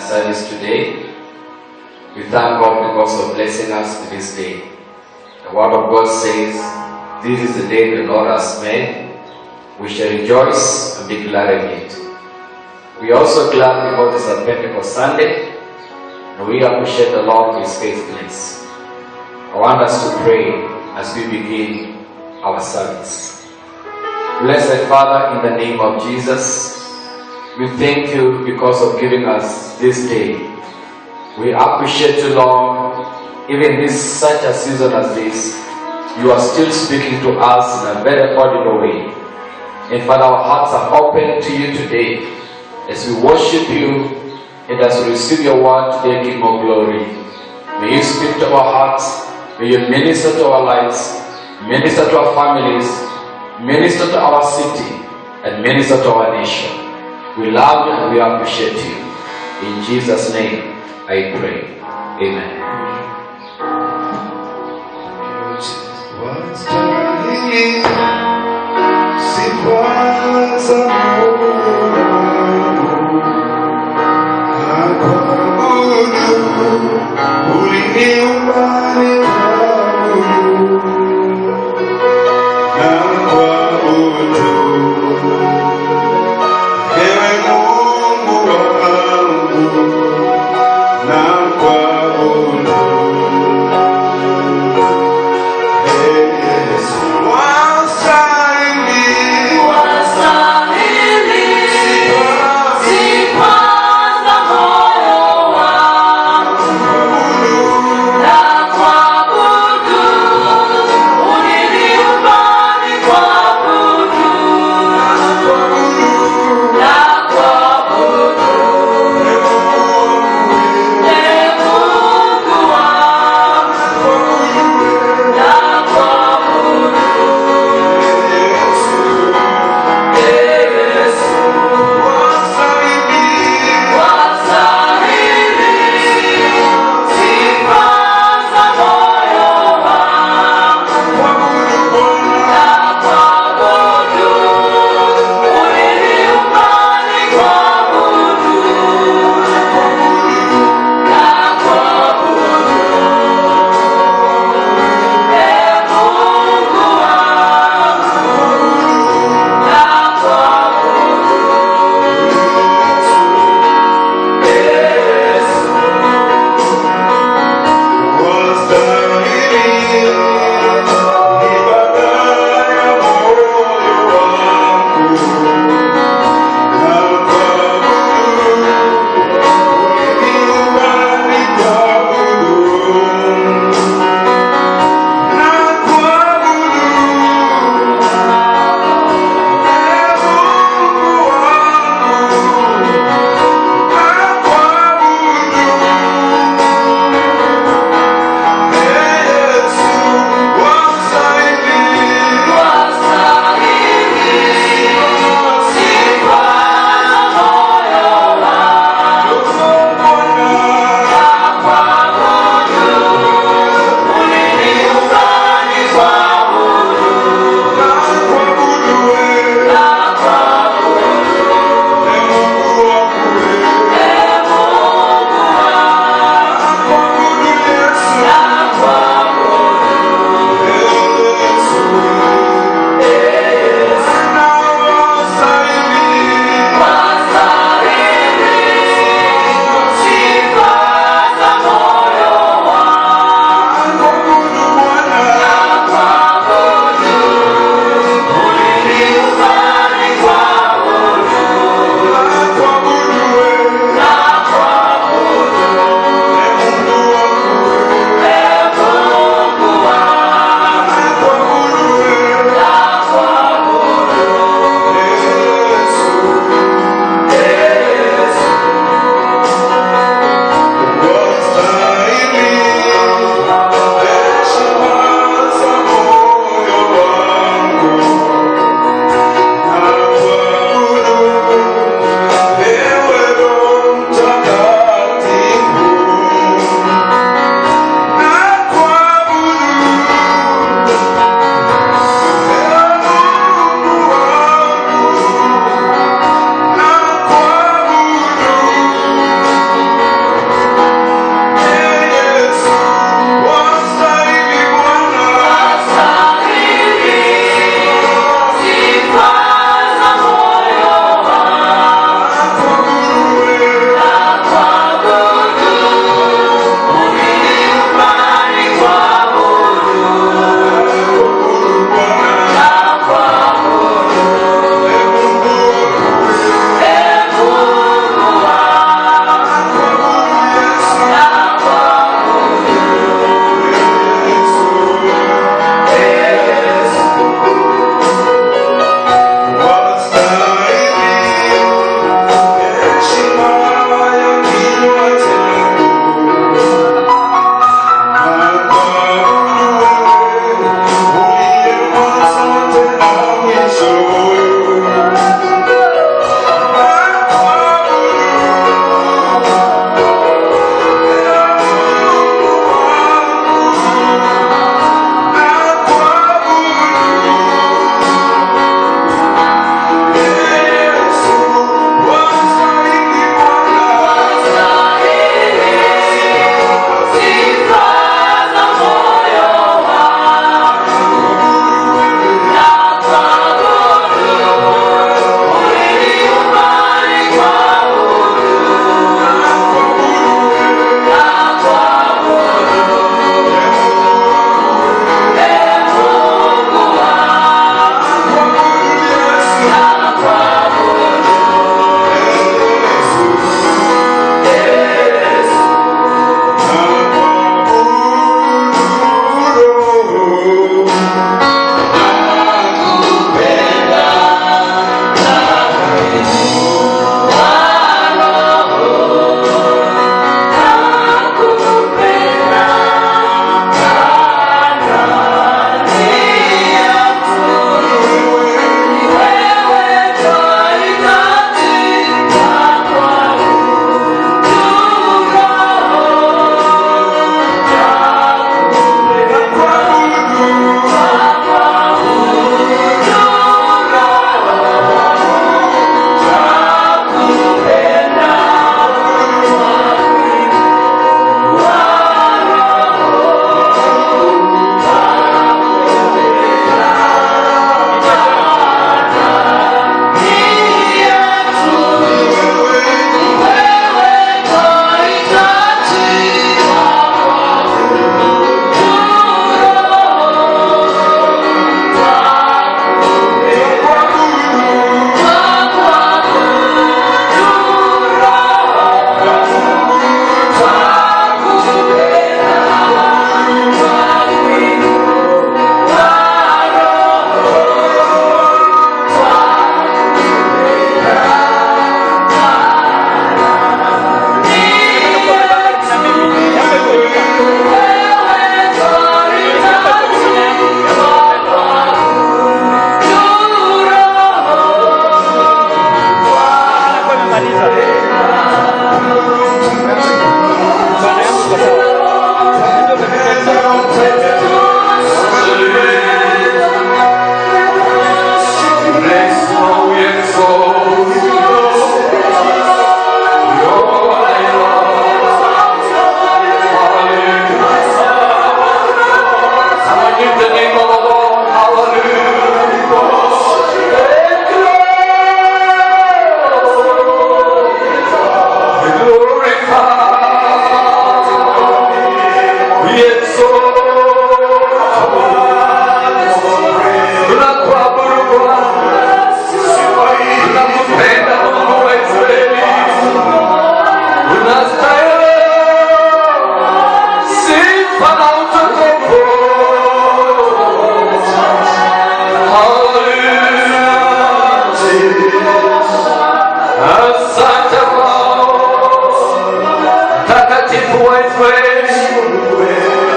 service today. We thank God because of blessing us with this day. The word of God says, this is the day the Lord has made. We shall rejoice and be glad in it. We are also glad because it's a Pentecost Sunday, and we appreciate the Lord for His faithfulness. I want us to pray as we begin our service. Blessed Father, in the name of Jesus, we thank you because of giving us this day. We appreciate you, Lord. Even in such a season as this, you are still speaking to us in a very audible way. And Father, our hearts are open to you today as we worship you and as we receive your word today, King of glory. May you speak to our hearts. May you minister to our lives, minister to our families, minister to our city, and minister to our nation. We love you and we appreciate you. In Jesus' name I pray. Amen. What's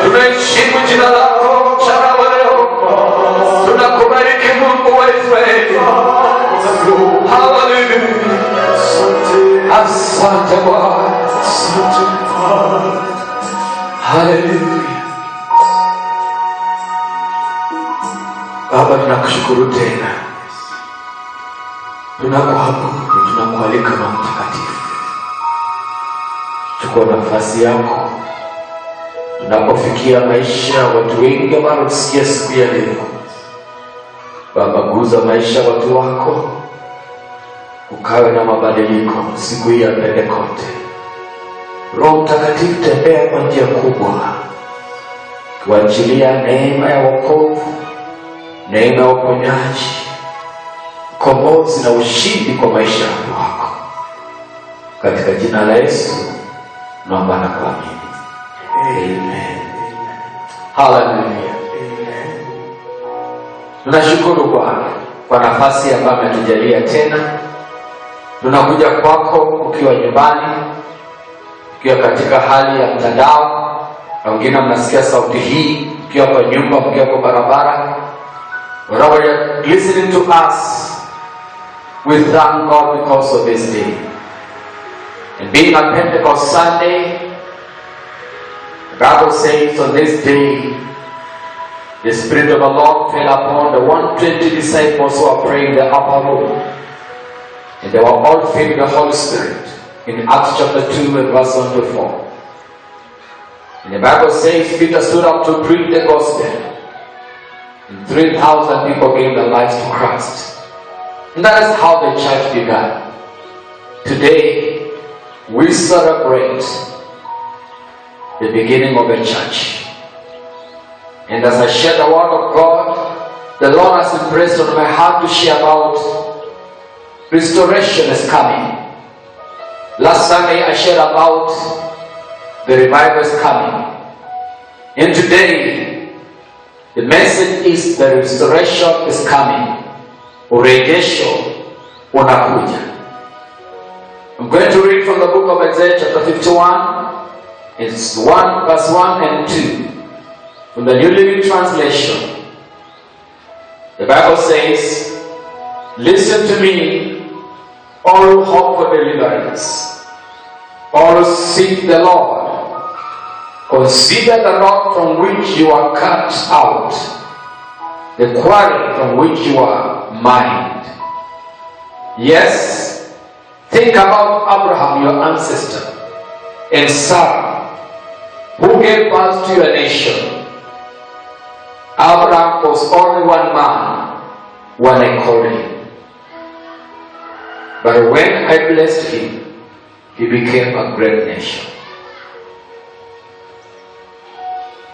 Tunaheshimu jina lako mchana wa leo, tunakubariki Mungu wa Israeli. Haleluya, asante Bwana, haleluya. Baba, tunakushukuru tena, tunakuabudu, tunakualika Roho Mtakatifu. Chukua nafasi yako tunapofikia maisha ya watu wengi ambao tusikia siku ya leo. Baba, guza maisha ya watu wako, ukawe na mabadiliko siku hii ya Pentekoste. Roho Mtakatifu, tembea kwa njia kubwa, kuachilia neema ya wokovu, neema ya uponyaji, ukombozi na ushindi kwa maisha ya watu wako. Katika jina la Yesu naomba na kuamini. Amen. Hallelujah. Tunashukuru Bwana kwa nafasi ambayo ametujalia tena. Tunakuja kwako ukiwa nyumbani, ukiwa katika hali ya mtandao, na wengine mnasikia sauti hii ukiwa kwa nyumba, ukiwa kwa barabara. Wherever you're listening to us, we thank God because of this day. And being a Pentecost Sunday, the Bible says on this day, the Spirit of the Lord fell upon the 120 disciples who are praying in the upper room. And they were all filled with the Holy Spirit. In Acts chapter 2 and verse 1 to 4. And the Bible says Peter stood up to preach the gospel. And 3,000 people gave their lives to Christ. And that is how the church began. Today, we celebrate the beginning of the church. And as I share the word of God, the Lord has impressed on my heart to share about restoration is coming. Last Sunday I shared about the revival is coming. And today, the message is the restoration is coming. Urejesho unakuja. I'm going to read from the book of Isaiah chapter 51. It's 1 verse 1 and 2. From the New Living Translation. The Bible says, listen to me, all who hope for deliverance. All who seek the Lord. Consider the rock from which you are cut out, the quarry from which you are mined. Yes, think about Abraham, your ancestor, and Sarah, who gave birth to your nation. Abraham was only one man, one according. But when I blessed him, he became a great nation.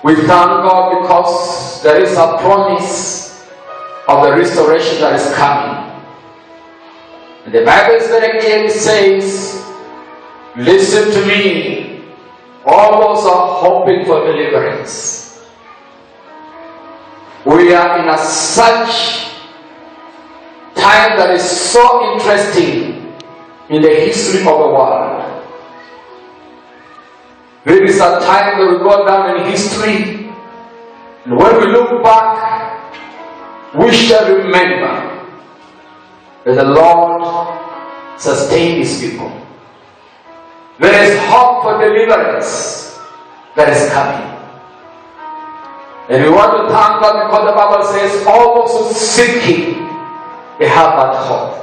We thank God because there is a promise of the restoration that is coming. And the Bible is very clear, it says, listen to me, all those are hoping for deliverance. We are in a such time that is so interesting in the history of the world. There is a time that we go down in history, and when we look back, we shall remember that the Lord sustained His people. There is hope for deliverance that is coming. And we want to thank God because the Bible says, all those who seek Him, they have that hope.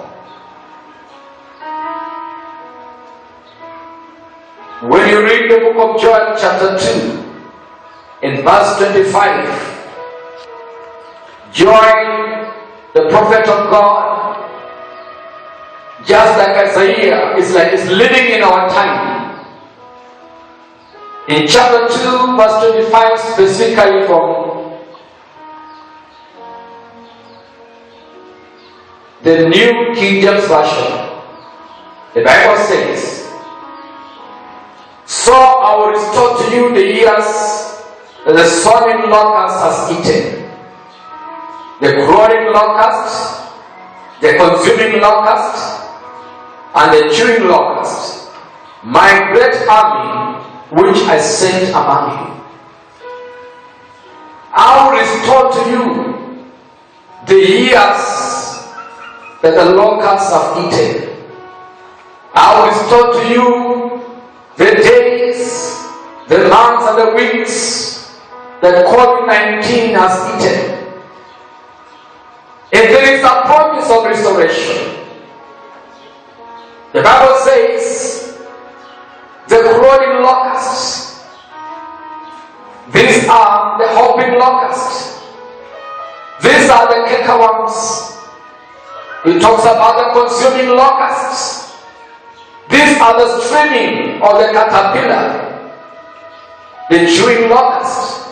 When you read the book of Joel chapter 2, in verse 25, Joel, the prophet of God, just like Isaiah, is living in our time. In chapter 2, verse 25, specifically from the New King James Version, the Bible says, So I will restore to you the years that the swarming locust has eaten. The crawling locust, the consuming locust, and the chewing locust, my great army which I sent among you. I will restore to you the years that the locusts have eaten. I will restore to you the days, the months, and the weeks that COVID-19 has eaten. And there is a promise of restoration. The Bible says, the crawling locusts, these are the hopping locusts, these are the cankerworms. It talks about the consuming locusts. These are the streaming or the caterpillar, the chewing locust.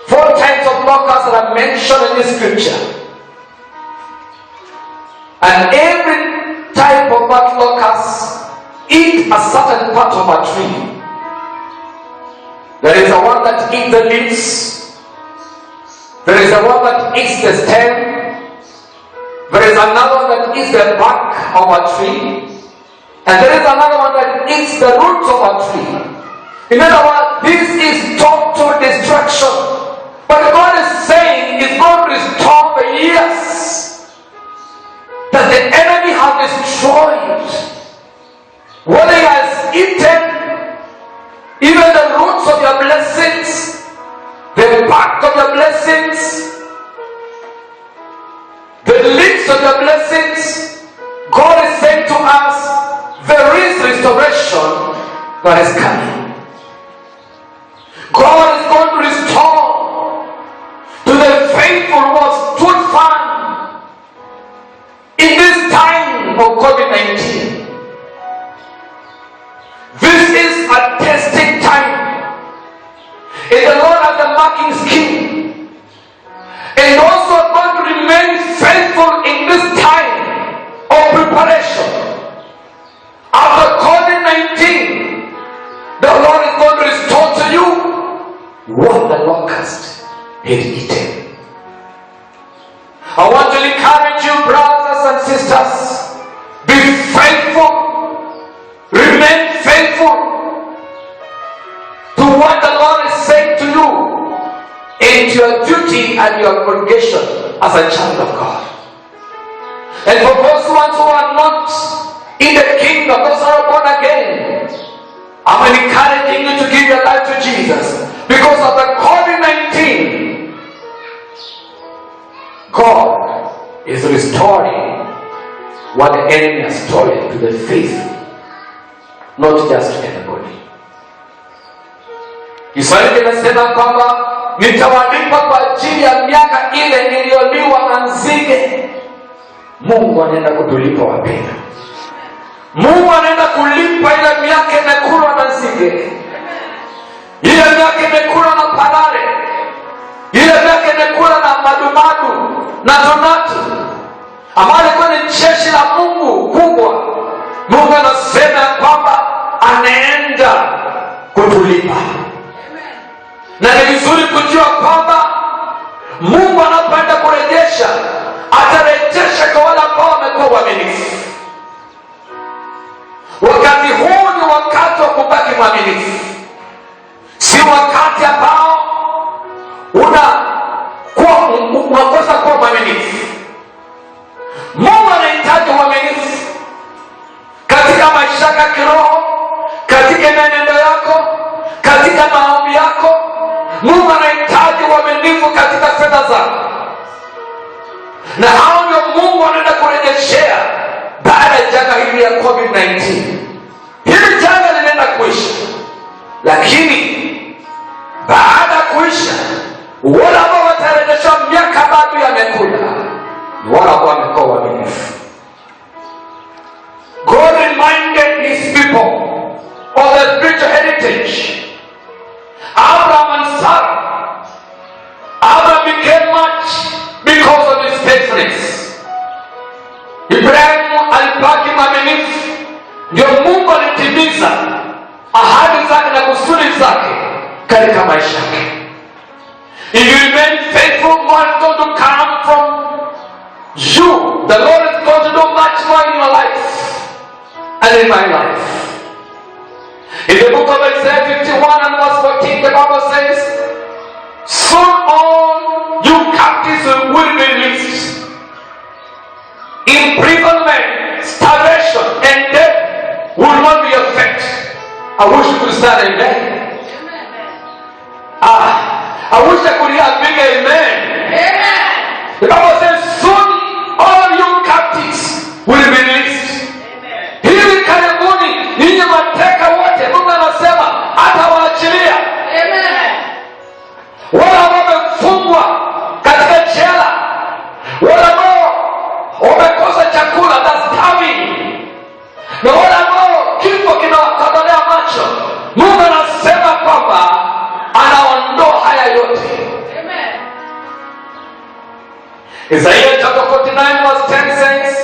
4 types of locusts that are mentioned in this scripture. And every type of that locust eat a certain part of a tree. There is the one that eats the leaves. There is the one that eats the stem. There is another one that eats the bark of a tree. And there is another one that eats the roots of a tree. In other words, this is total destruction. But God is saying He's going to restore the years that the enemy has destroyed. What He has eaten, even the roots of your blessings, the bark of your blessings, the leaves of your blessings. God is saying to us, there is restoration that is coming. God is going to restore to the faithful who have stood firm in this time of COVID-19. This is a testing time. And the Lord has a marking scheme. And also going to remain faithful in this time of preparation. After COVID-19, the Lord is going to restore to you what the locust had eaten. I want to encourage you, brothers and sisters, be faithful, remain faithful to what the Lord is saying to you, and to your duty and your obligation as a child of God. And for those ones who are not in the kingdom, those who are born again, I'm encouraging you to give your life to Jesus. Because of the COVID-19, God is restoring what the enemy has stolen to the faithful, not just to anybody. Kiswahili kinasema kwamba nitawalipa kwa ajili ya miaka ile iliyoliwa na nzige. Mungu anaenda kutulipa wapenda. Mungu anaenda kulipa ile miaka imekulwa na nzige, ile miaka imekulwa na parare, ile miaka imekulwa na madumadu na donatu, ambayo ilikuwa ni jeshi la Mungu kubwa. Mungu anasema kwamba anaenda kutulipa. Na ni vizuri kujua kwamba Mungu anapoenda kurejesha, atarejesha kwa wale ambao wamekuwa waaminifu. Wakati huu ni wakati wa kubaki mwaminifu, si wakati ambao unakosa kuwa mwaminifu. Mungu anahitaji uaminifu katika maisha ya kiroho, katika maneno yako, katika maombi yako. Mungu anahitaji uaminifu katika fedha zako, na hao ndio Mungu anaenda kurejeshea baada ya janga hili ya COVID-19. Hili janga linaenda kuisha, lakini baada ya kuisha, wale ambao watarejeshwa miaka bado yamekuja ni wale ambao wamekuwa waaminifu. God reminded His people of the spiritual heritage. Abraham and Sarah. Abraham became much because of his faithfulness. Ibrahimu alibaki mwaminifu, ndio Mungu alitimiza ahadi zake na kusudi zake katika maisha yake. If you remain faithful, more is going to come from you. The Lord is going to do much more in your life and in my life. In the book of Isaiah 51 and verse 14, the Bible says, soon all you captives will be released. Imprisonment, starvation, and death will not be a fact. I wish you could start amen. I wish I could hear a big amen. Amen. The Bible says, soon all you captives will be released. Hivi karibuni ninyi mateka wote Mungu anasema atawaachilia. Amen. Wale ambao wamefungwa katika jela, wale ambao wamekosa chakula na starving, na wale ambao kifo kinawakadolea macho, Mungu anasema kwamba anaondoa haya yote. Amen. Isaiah chapter 49 verse 10 says,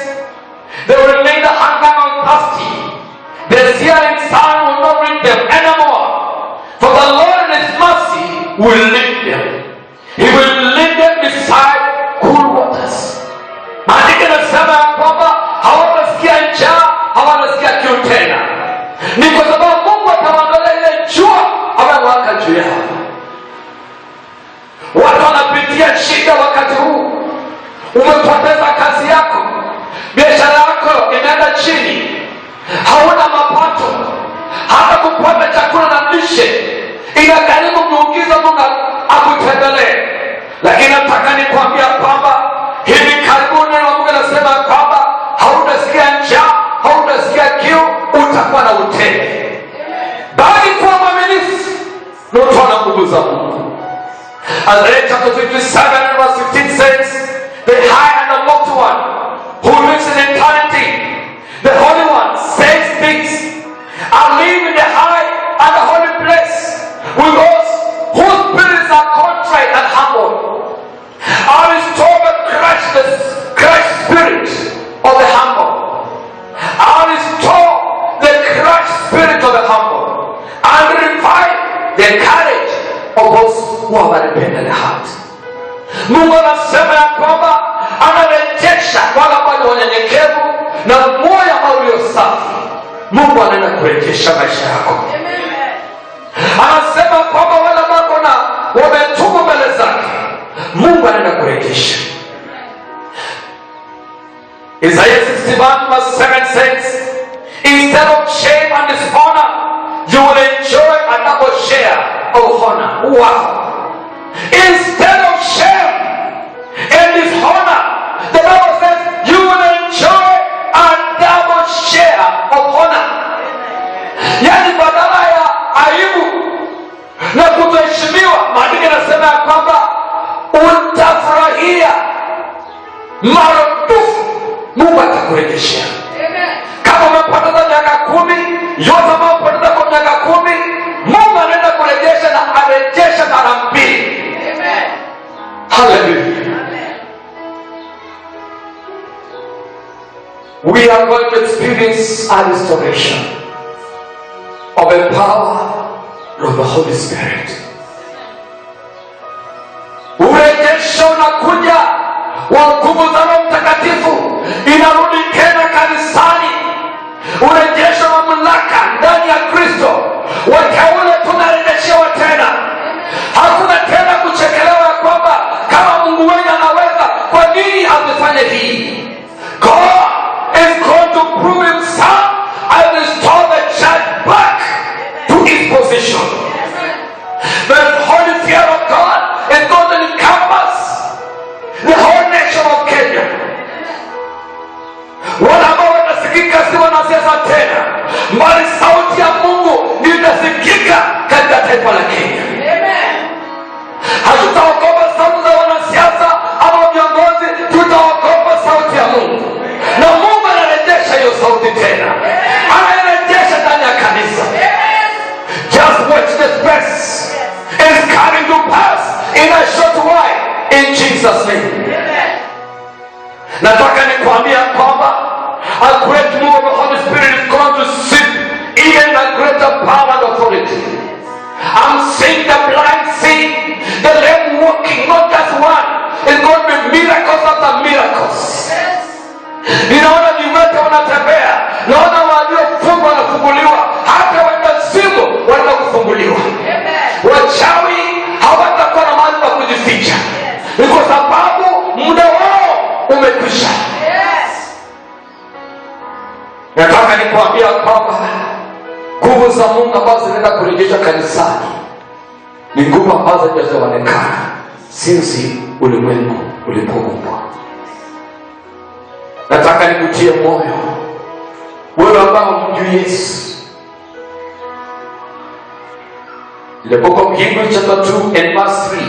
they will remain the hunger and thirsty. The searing sun will not reach them anymore. For the Lord in His mercy will lead them. He will lead them beside cool waters. Maandiko yanasema ya kwamba hawatasikia njaa, hawatasikia kiu tena. Ni kwa sababu Mungu atawaondolea ile jua ameweka juu yao. Watu wanapitia shida wakati huu. Umepoteza kazi yako, biashara yako inaenda chini, hauna mapato, hata kupata chakula na lishe inagharimu muujiza Mungu akutembelee. Lakini nataka nikwambia kwamba hivi karibuni Mungu anasema kwamba hautasikia njaa, hautasikia kiu, utakuwa na utele. Bali kuwa mwaminifu na utaona nguvu za Mungu. Isaiah chapter 57 and verse 15 says, the high and the lofty one who lives in eternity, the Holy One, says things, I live in the high and the holy place with those whose spirits are contrite and humble. I restore the crushed spirit of the humble. I restore the crushed spirit of the humble and revive the courage of those who have a repentant heart. Mungu anasema ya kwamba anarejesha wale ambao ni wanyenyekevu na moyo ambao ulio safi. Mungu anaenda kurejesha maisha yako. Anasema kwamba wale ambao wametubu mbele zake, Mungu anaenda kurejesha. Isaiah 61 verse 7 says, instead of shame and dishonor, you will enjoy a double share of honor. Wow. Instead of shame and dishonor, the Bible says you will enjoy a double share of honor. Yani badala ya aibu na kutoheshimiwa, maandiko yanasema ya kwamba utafurahia maradufu. Mungu atakurejeshea. Kama umepoteza miaka 10, yote ambayo umepoteza kwa miaka 10, Mungu anaenda kurejesha na arejesha mara 2. Hallelujah. We are going to experience a restoration of the power of the Holy Spirit. Urejesho unakuja wa nguvu za Roho Mtakatifu inarudi tena kanisani. Urejesho wa mamlaka ndani ya Kristo. Wateule tunarejeshewa tena. Hakuna tena kuchekelewa kwamba kama Mungu wewe anaweza, kwa nini amefanya hii? God is going to prove Himself and restore the church back to its position. The holy fear of God is going to encompass the whole nation of Kenya. Wale ambao wanasikika si wanasiasa tena, bali sauti ya Mungu itasikika katika taifa la Kenya. Hatutaogopa sauti za wanasiasa ama viongozi, tutaogopa sauti ya Mungu. Na Mungu anarejesha hiyo sauti tena. Anarejesha ndani ya kanisa. Just watch this verse. It's coming to pass in a short while in Jesus' name. Nataka nikwambia kwamba a great move of the Holy Spirit is going to sit even a greater power ya kwamba nguvu za Mungu ambazo zinaenda kurejesha kanisani ni nguvu ambazo hazijaonekana since ulimwengu ulipoumbwa. Nataka nikutie moyo wewe ambao humjui Yesu. In the book of Hebrews chapter 2 and verse 3,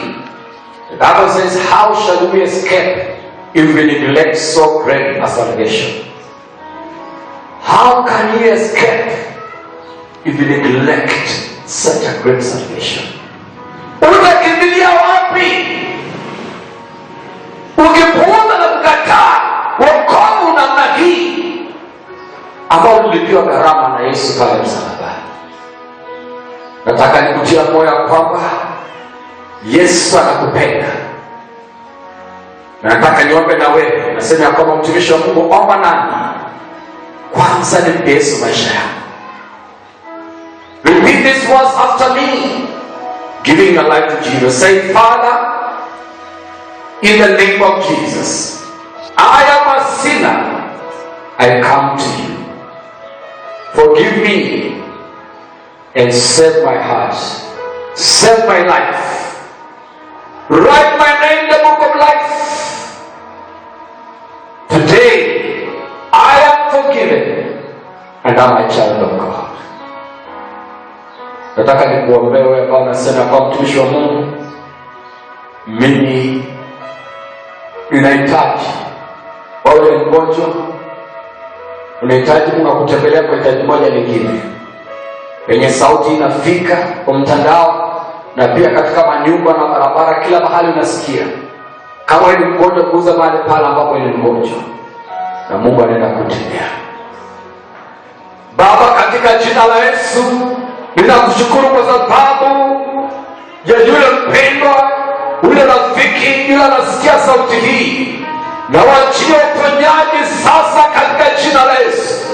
the Bible says, how shall we escape if we neglect so great a salvation? How can you escape if you neglect such a great salvation? Utakimbilia wapi ukipuuza na kukataa wokovu namna hii ambao ulipiwa gharama na Yesu pale msalabani? Nataka nikutia moyo kwamba Yesu anakupenda. Na nataka niombe na wewe. Nasema ya kwamba mtumishi wa Mungu, omba nani? Kwanza nimpe Yesu maisha yako. Repeat this words after me, giving your life to Jesus. Say, Father, in the name of Jesus, I am a sinner. I come to you. Forgive me and save my heart. Save my life. Write my name in the book of life. Today, I am forgiven and I'm a child of God. Nataka nikuombee wewe ambao unasema kwa mtumishi wa Mungu, mimi ninahitaji. Wewe ni mgonjwa, unahitaji Mungu akutembelea kwa hitaji moja lingine. Penye sauti inafika kwa mtandao na pia katika manyumba na barabara, kila mahali unasikia. Kama wewe ni mgonjwa, kuuza mahali pale ambapo wewe ni mgonjwa, na Mungu anaenda kutendea. Baba, katika jina la Yesu, ninakushukuru kwa sababu ya yule mpendwa, yule rafiki, yule anasikia sauti hii. Na wachia uponyaji sasa katika jina la Yesu.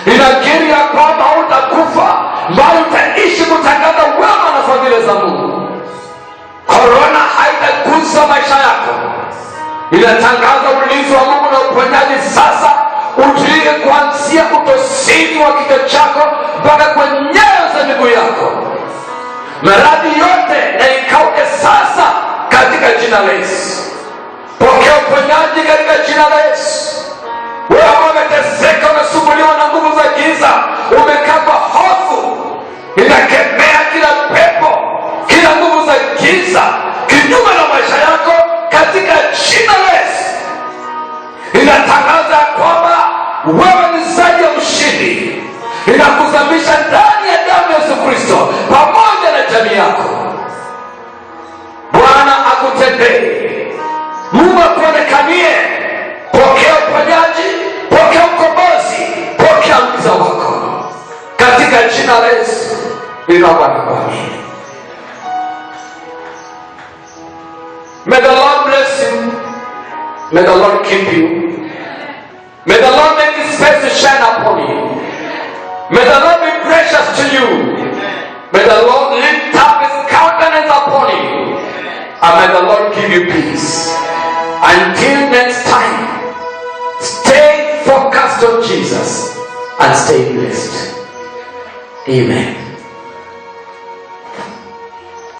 Ninakiri ya kwamba hutakufa, bali utaishi kutangaza wema na fadhili za Mungu. Korona haitagusa maisha yako. Ninatangaza ulinzi wa Mungu na uponyaji sasa utulie kuanzia utosini wa kichwa chako mpaka kwenye nyayo za miguu yako. Maradhi yote na ikauke sasa katika jina la Yesu. Pokea uponyaji katika jina la Yesu. Wewe ambao umeteseka, unasumbuliwa na nguvu za giza, umekaa kwa hofu, ninakemea kila pepo, kila nguvu za giza kinyume na maisha yako katika jina la Yesu. Ninatangaza kwamba wewe ni zaidi ya ushindi. Ninakuzamisha ndani ya damu ya Yesu Kristo pamoja na jamii yako. Bwana akutendee. Mungu akuonekanie. Pokea uponyaji, pokea ukombozi, pokea mwiza wako katika jina la Yesu. Ninaomba na kuamini. May the Lord bless you. May the Lord keep you. May the Lord make His face to shine upon you. May the Lord be gracious to you. May the Lord lift up His countenance upon you. And may the Lord give you peace. Until next time, stay focused on Jesus and stay blessed. Amen.